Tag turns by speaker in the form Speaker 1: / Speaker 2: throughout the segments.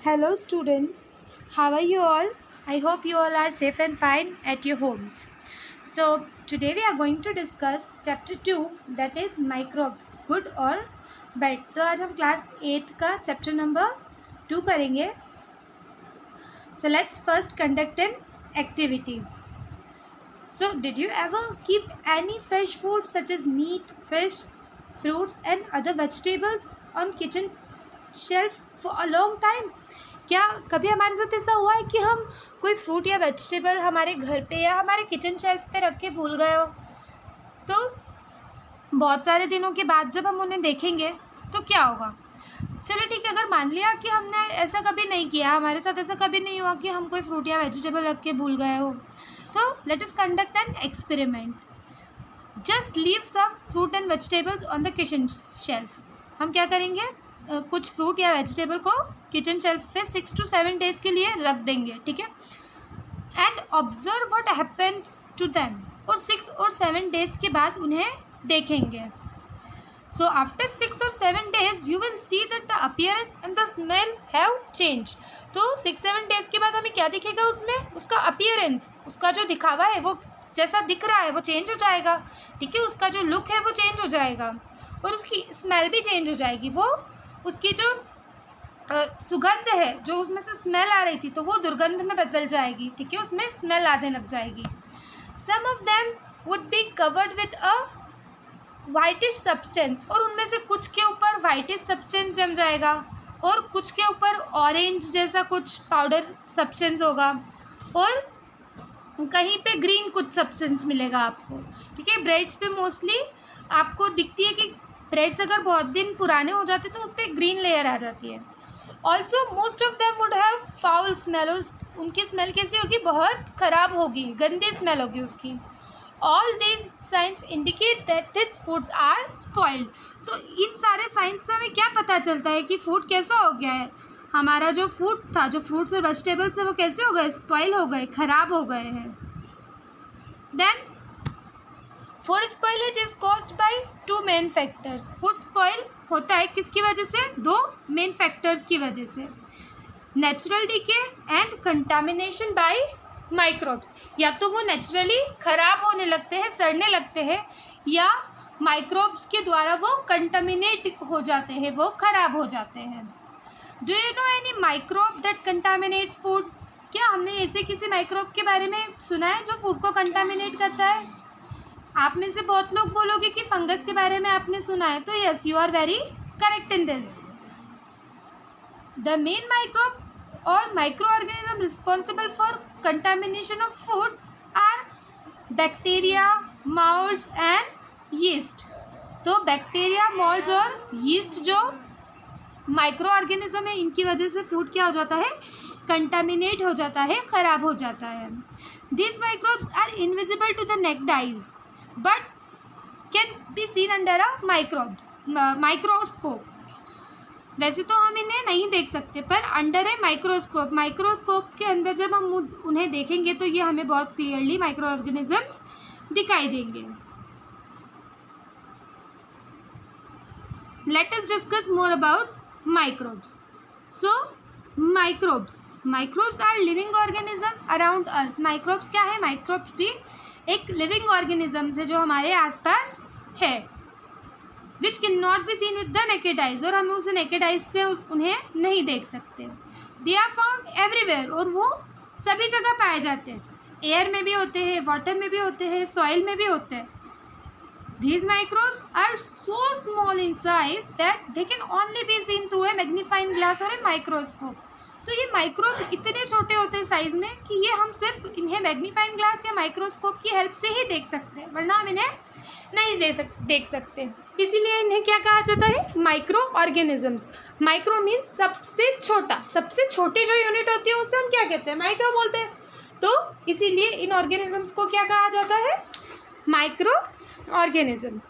Speaker 1: Hello students, how are you all? I hope you all are safe and fine at your homes. So today we are going to discuss chapter 2, that is microbes, good or bad. तो आज हम class 8 का chapter number 2 करेंगे. So let's first conduct an activity. So did you ever keep any fresh food such as meat, fish, fruits and other vegetables on kitchen shelf for a long time? क्या कभी हमारे साथ ऐसा हुआ है कि हम कोई फ्रूट या वेजिटेबल हमारे घर पे या हमारे किचन शेल्फ पे रख के भूल गए हो, तो बहुत सारे दिनों के बाद जब हम उन्हें देखेंगे तो क्या होगा? चलो ठीक है, अगर मान लिया कि हमने ऐसा कभी नहीं किया, हमारे साथ ऐसा कभी नहीं हुआ कि हम कोई फ्रूट या वेजिटेबल रख के भूल गए हो, तो let us conduct an experiment. Just leave some fruit and vegetables on the kitchen shelf. हम क्या करेंगे, कुछ फ्रूट या वेजिटेबल को किचन शेल्फ पे 6 to 7 डेज के लिए रख देंगे, ठीक है. And observe what happens to them. और 6 और 7 डेज के बाद उन्हें देखेंगे. So after 6 or 7 days you will see that the appearance and the smell have change. तो 6-7 डेज के बाद हमें क्या दिखेगा, उसमें उसका अपीयरेंस, उसका जो दिखावा है वो जैसा दिख रहा है वो चेंज हो जाएगा, ठीक है. उसका जो लुक है वो चेंज हो जाएगा और उसकी स्मेल भी चेंज हो जाएगी. वो उसकी जो सुगंध है, जो उसमें से स्मेल आ रही थी, तो वो दुर्गंध में बदल जाएगी, ठीक है. उसमें स्मेल आने लग जाएगी. Some of them would be covered with a whitish substance. और उनमें से कुछ के ऊपर वाइटिश सब्सटेंस जम जाएगा और कुछ के ऊपर ऑरेंज जैसा कुछ पाउडर सब्सटेंस होगा और कहीं पे ग्रीन कुछ सब्सटेंस मिलेगा आपको, ठीक है. ब्रेड्स पे मोस्टली आपको दिखती है कि ब्रेड्स अगर बहुत दिन पुराने हो जाते तो उस पर ग्रीन लेयर आ जाती है. Also most of them would have foul smell. और उनकी स्मेल कैसी होगी, बहुत ख़राब होगी, गंदी स्मेल होगी उसकी. All these signs indicate that this foods are spoiled. तो इन सारे साइंस से हमें क्या पता चलता है कि फूड कैसा हो गया है, हमारा जो फूड था, जो फ्रूट्स और वेजिटेबल्स थे, वो कैसे हो गए, स्पॉइल हो गए, ख़राब हो गए हैं. Then food spoilage is caused by 2 main factors. Food spoil होता है किसकी वजह से, 2 मेन फैक्टर्स की वजह से. Natural decay and contamination by microbes. या तो वो नेचुरली ख़राब होने लगते हैं, सड़ने लगते हैं, या माइक्रोब्स के द्वारा वो कंटामिनेट हो जाते हैं, वो ख़राब हो जाते हैं. Do you know any microbe that contaminates food. क्या हमने ऐसे किसी माइक्रोब के बारे में सुना है जो फूड को कंटामिनेट करता है? आप में से बहुत लोग बोलोगे कि फंगस के बारे में आपने सुना है, तो yes, you are very correct in this. The main microbe और micro organism responsible for contamination of food are bacteria, moulds and yeast. तो बैक्टीरिया, मोल्ड्स और यीस्ट जो माइक्रो ऑर्गेनिज्म है, इनकी वजह से फूड क्या हो जाता है, कंटामिनेट हो जाता है, ख़राब हो जाता है. This microbes are invisible to the naked eyes but can be seen under a microscope. वैसे तो हम इन्हें नहीं देख सकते, पर अंडर ए माइक्रोस्कोप के अंदर जब हम उन्हें देखेंगे तो ये हमें बहुत क्लियरली माइक्रो ऑर्गेनिजम्स दिखाई देंगे. Let us discuss more about microbes. So microbes are living organism around us. Microbes क्या है, माइक्रोब्स भी एक लिविंग ऑर्गेनिज्म है जो हमारे आसपास है. Which can not be seen with the naked eyes. और हम उसे नेकेड आइज से उन्हें नहीं देख सकते. They are found everywhere. और वो सभी जगह पाए जाते हैं. एयर में भी होते हैं, वाटर में भी होते हैं, सॉइल में भी होते हैं. These microbes are so small in size that they can only be seen through a magnifying glass or a microscope. तो ये माइक्रोब इतने छोटे होते हैं साइज में कि ये हम सिर्फ इन्हें मैग्नीफाइंग ग्लास या माइक्रोस्कोप की हेल्प से ही देख सकते हैं, वरना हम इन्हें नहीं देख सकते. इसीलिए इन्हें क्या कहा जाता है, माइक्रो ऑर्गेनिजम्स. माइक्रो मीन्स सबसे छोटा, सबसे छोटी जो यूनिट होती है उसे हम क्या कहते हैं, माइक्रो बोलते हैं. तो इसीलिए इन ऑर्गेनिजम्स को क्या कहा जाता है, micro organism.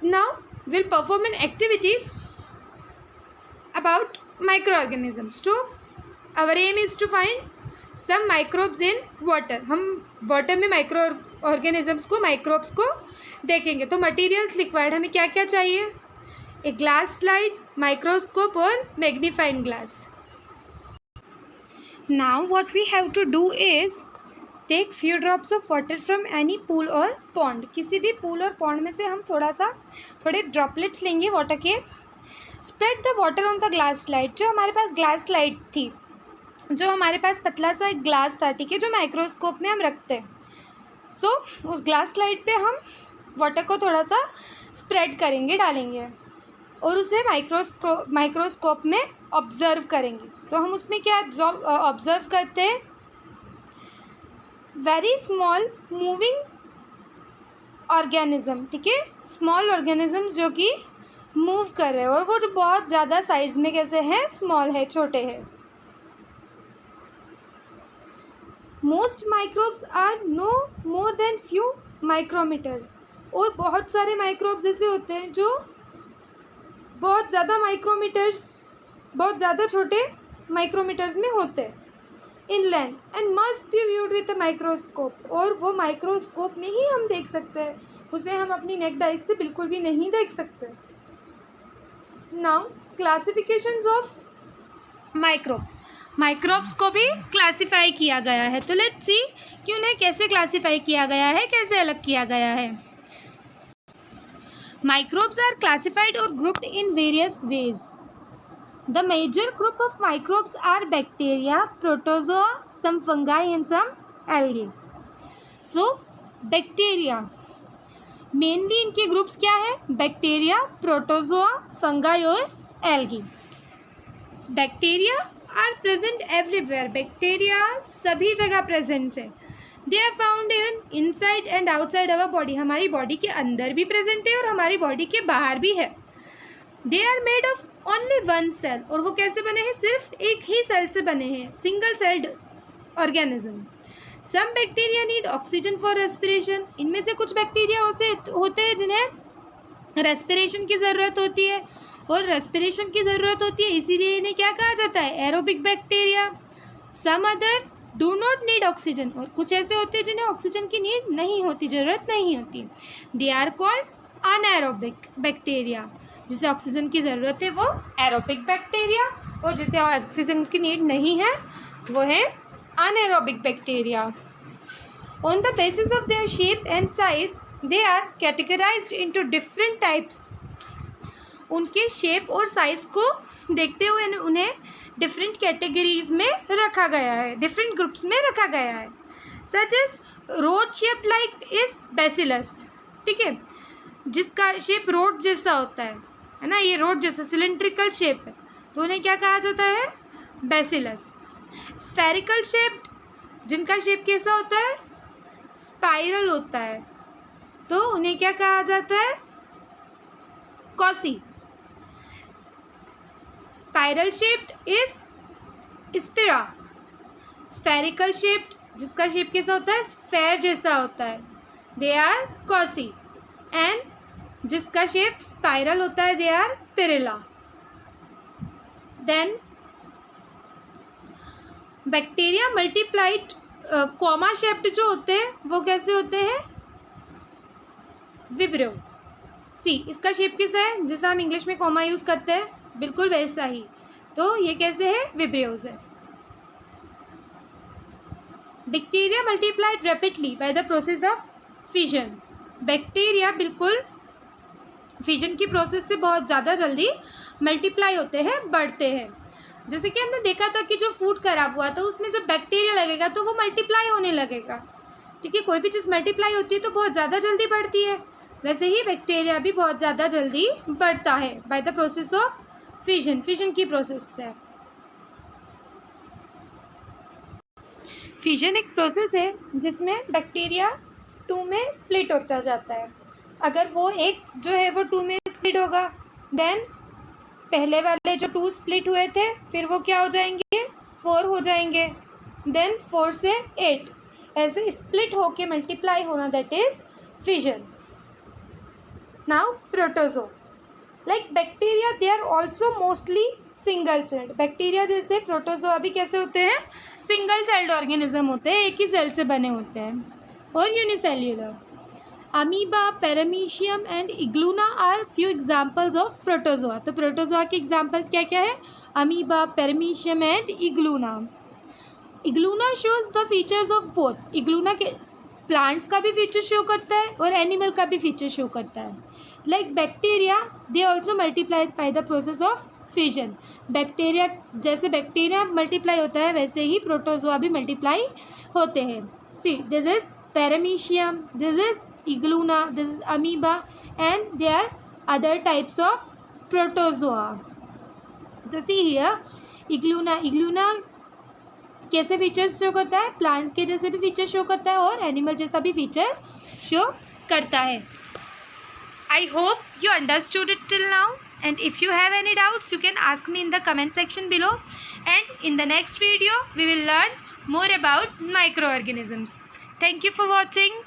Speaker 1: Now we'll perform an activity about microorganisms. So our aim is to find some microbes in water. हम वाटर में माइक्रो ऑर्गेनिजम्स को, माइक्रोब्स को देखेंगे. तो मटेरियल्स रिक्वायर्ड, हमें क्या क्या चाहिए, ए ग्लास स्लाइड, माइक्रोस्कोप और magnifying glass. Now what we have to do is take few drops of water from any pool or pond. किसी भी pool और pond में से हम थोड़े droplets लेंगे water के. Spread the water on the glass slide. जो हमारे पास glass slide थी, जो हमारे पास पतला सा एक ग्लास था, ठीक है, जो माइक्रोस्कोप में हम रखते हैं. सो उस ग्लास स्लाइड पे हम वाटर को थोड़ा सा स्प्रेड करेंगे, डालेंगे और उसे माइक्रोस्कोप में ऑब्जर्व करेंगे. तो हम उसमें क्या ऑब्जर्व करते हैं? वेरी स्मॉल मूविंग ऑर्गेनिज्म, ठीक है, स्मॉल ऑर्गेनिजम्स जो कि मूव कर रहे हैं और वो जो बहुत ज़्यादा साइज में कैसे हैं, स्मॉल है, छोटे हैं. Most microbes are no more than few micrometers. और बहुत सारे माइक्रोब्स ऐसे होते हैं जो बहुत ज़्यादा माइक्रोमीटर्स, बहुत ज़्यादा छोटे माइक्रोमीटर्स में होते हैं in length and must be viewed with a microscope. और वो माइक्रोस्कोप में ही हम देख सकते हैं, उसे हम अपनी नेक्ड आइज से बिल्कुल भी नहीं देख सकते. नाउ क्लासिफिकेशंस ऑफ माइक्रोब्स को भी क्लासीफाई किया गया है. तो लेट्स सी कि उन्हें कैसे क्लासीफाई किया गया है, कैसे अलग किया गया है. Microbes are classified or grouped in various ways. The major group of microbes are bacteria, protozoa, some fungi and some algae. So, bacteria. Mainly इनके ग्रुप्स क्या है? बैक्टीरिया, प्रोटोजोआ, फंगाई और algae. Bacteria are present everywhere. Bacteria सभी जगह present है. They are found inside and outside our body. हमारी body के अंदर भी प्रेजेंट है और हमारी बॉडी के बाहर भी है. They are made of only one cell. और वो कैसे बने हैं? सिर्फ एक ही सेल से बने हैं, single celled organism. Some bacteria need oxygen for respiration. इनमें से कुछ बैक्टीरिया होते हैं जिन्हें रेस्पिरेशन की ज़रूरत होती है, और रेस्पिरेशन की ज़रूरत होती है इसीलिए इन्हें क्या कहा जाता है? Aerobic bacteria. Some other do not need oxygen. और कुछ ऐसे होते हैं जिन्हें ऑक्सीजन की नीड नहीं होती, ज़रूरत नहीं होती. They are called anaerobic bacteria. जिसे ऑक्सीजन की ज़रूरत है वो एरोबिक बैक्टीरिया, और जिसे ऑक्सीजन की नीड नहीं है वो है anaerobic bacteria. On the basis of their shape and size they are categorized into different types. उनके शेप और साइज को देखते हुए उन्हें डिफरेंट कैटेगरीज में रखा गया है, डिफरेंट ग्रुप्स में रखा गया है. Such as rod shaped like is bacillus. ठीक है, जिसका शेप रोड जैसा होता है ना, ये रोड जैसा सिलेंड्रिकल शेप है, तो उन्हें क्या कहा जाता है? बैसिलस. स्फेरिकल शेप्ड, जिनका शेप कैसा होता है? स्पाइरल होता है, तो उन्हें क्या कहा जाता है? Cocci. Spiral shaped is spira. Spherical shaped, जिसका शेप कैसा होता है? स्फेयर जैसा होता है, दे आर कॉसी. एंड जिसका शेप स्पाइरल होता है, they are spirilla. Then bacteria multiplied comma shaped जो होते हैं वो कैसे होते हैं? विब्रियो. सी, इसका शेप कैसा है? जैसा हम इंग्लिश में कॉमा यूज़ करते हैं बिल्कुल वैसा ही. तो ये कैसे है? विब्रियोज है. Bacteria multiplied rapidly bye the process of fission. Bacteria बिल्कुल फिजन की प्रोसेस से बहुत ज़्यादा जल्दी मल्टीप्लाई होते हैं, बढ़ते हैं. जैसे कि हमने देखा था कि जो फूड खराब हुआ था उसमें जब बैक्टीरिया लगेगा तो वो मल्टीप्लाई होने लगेगा. ठीक है, कोई भी चीज़ मल्टीप्लाई होती है तो बहुत ज़्यादा जल्दी बढ़ती है, वैसे ही बैक्टीरिया भी बहुत ज़्यादा जल्दी बढ़ता है bye the process of fission. Fission की प्रोसेस से. फिजन एक प्रोसेस है जिसमें बैक्टीरिया 2 में स्प्लिट होता जाता है. अगर वो एक जो है वो 2 में स्प्लिट होगा, देन पहले वाले जो 2 स्प्लिट हुए थे फिर वो क्या हो जाएंगे? 4 हो जाएंगे. देन 4 से 8 ऐसे स्प्लिट होके मल्टीप्लाई होना, that is fission. Now protozoa. Like bacteria they are also mostly single celled. Bacteria जैसे प्रोटोजोआ भी कैसे होते हैं? सिंगल सेल्ड ऑर्गेनिज्म होते हैं, एक ही सेल से बने होते हैं, और unicellular. Amoeba, paramecium and euglena are few examples of protozoa. तो प्रोटोजोआ के एग्जाम्पल्स क्या क्या है? Amoeba, paramecium and euglena. Euglena shows the features of both. Euglena के प्लांट्स का भी फीचर शो करता है और एनिमल का भी फीचर शो करता है। Like bacteria, they also multiply by the process of fission. Bacteria, जैसे बैक्टीरिया मल्टीप्लाई होता है वैसे ही प्रोटोजोआ भी मल्टीप्लाई होते हैं। See, this is paramecium, this is euglena, this is amoeba and they are other types of protozoa. तो see here, इग्लूना कैसे फीचर्स शो करता है? प्लांट के जैसे भी फीचर शो करता है और एनिमल जैसा भी फीचर शो करता है। I hope you understood it till now, and if you have any doubts you can ask me in the comment section below, and in the next video we will learn more about microorganisms. Thank you for watching.